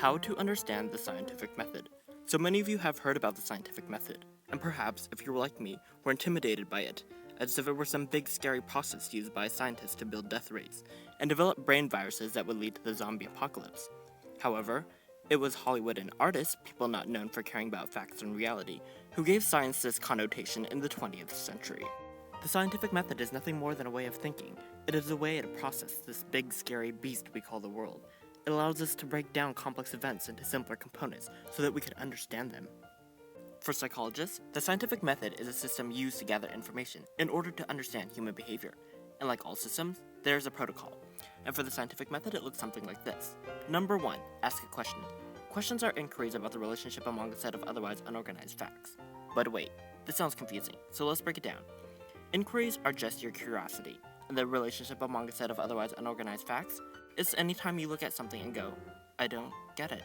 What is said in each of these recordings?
How to understand the scientific method. So many of you have heard about the scientific method, and perhaps, if you were like me, were intimidated by it, as if it were some big scary process used by scientists to build death rates, and develop brain viruses that would lead to the zombie apocalypse. However, it was Hollywood and artists, people not known for caring about facts and reality, who gave science this connotation in the 20th century. The scientific method is nothing more than a way of thinking. It is a way to process this big scary beast we call the world. It allows us to break down complex events into simpler components so that we can understand them. For psychologists, the scientific method is a system used to gather information in order to understand human behavior. And like all systems, there is a protocol. And for the scientific method, it looks something like this. Number 1, ask a question. Questions are inquiries about the relationship among a set of otherwise unorganized facts. But wait, this sounds confusing, so let's break it down. Inquiries are just your curiosity, and the relationship among a set of otherwise unorganized facts is anytime you look at something and go, I don't get it.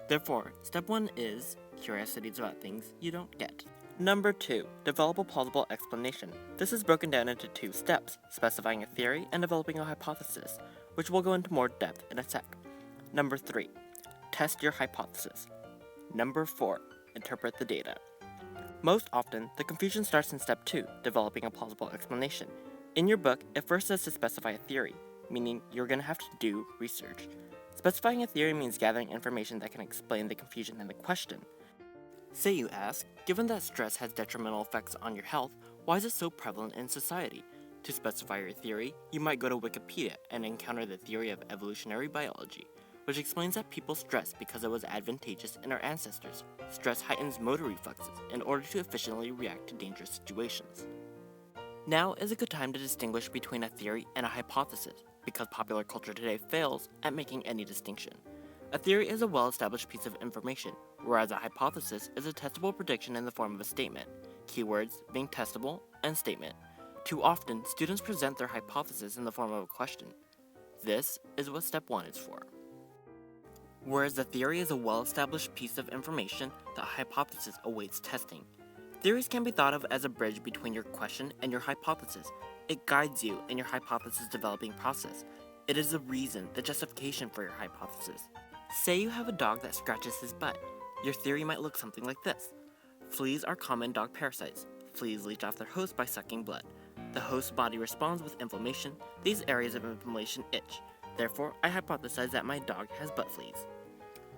Therefore, step 1 is curiosities about things you don't get. Number 2, develop a plausible explanation. This is broken down into 2 steps, specifying a theory and developing a hypothesis, which we'll go into more depth in a sec. Number 3, test your hypothesis. Number 4, interpret the data. Most often, the confusion starts in step 2, developing a plausible explanation. In your book, it first says to specify a theory, meaning you're going to have to do research. Specifying a theory means gathering information that can explain the confusion in the question. Say you ask, given that stress has detrimental effects on your health, why is it so prevalent in society? To specify your theory, you might go to Wikipedia and encounter the theory of evolutionary biology, which explains that people stress because it was advantageous in our ancestors. Stress heightens motor reflexes in order to efficiently react to dangerous situations. Now is a good time to distinguish between a theory and a hypothesis, because popular culture today fails at making any distinction. A theory is a well-established piece of information, whereas a hypothesis is a testable prediction in the form of a statement, keywords being testable and statement. Too often, students present their hypothesis in the form of a question. This is what step 1 is for. Whereas the theory is a well-established piece of information, the hypothesis awaits testing. Theories can be thought of as a bridge between your question and your hypothesis. It guides you in your hypothesis developing process. It is the reason, the justification for your hypothesis. Say you have a dog that scratches his butt. Your theory might look something like this. Fleas are common dog parasites. Fleas leech off their host by sucking blood. The host's body responds with inflammation. These areas of inflammation itch. Therefore, I hypothesize that my dog has butt fleas.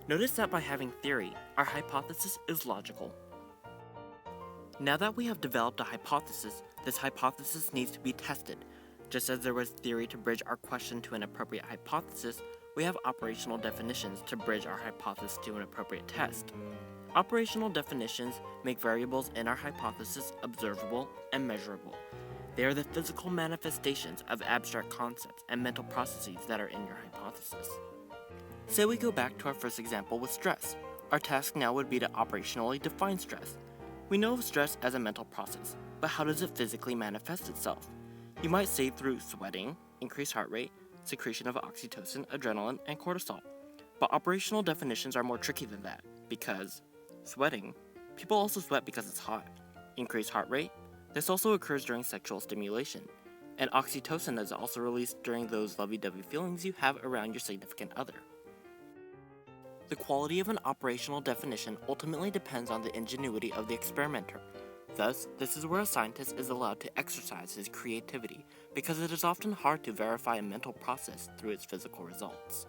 Notice that by having theory, our hypothesis is logical. Now that we have developed a hypothesis, this hypothesis needs to be tested. Just as there was theory to bridge our question to an appropriate hypothesis, we have operational definitions to bridge our hypothesis to an appropriate test. Operational definitions make variables in our hypothesis observable and measurable. They are the physical manifestations of abstract concepts and mental processes that are in your hypothesis. Say we go back to our first example with stress. Our task now would be to operationally define stress. We know of stress as a mental process, but how does it physically manifest itself? You might say through sweating, increased heart rate, secretion of oxytocin, adrenaline, and cortisol. But operational definitions are more tricky than that, because sweating, people also sweat because it's hot. Increased heart rate, this also occurs during sexual stimulation. And oxytocin is also released during those lovey-dovey feelings you have around your significant other. The quality of an operational definition ultimately depends on the ingenuity of the experimenter. Thus, this is where a scientist is allowed to exercise his creativity, because it is often hard to verify a mental process through its physical results.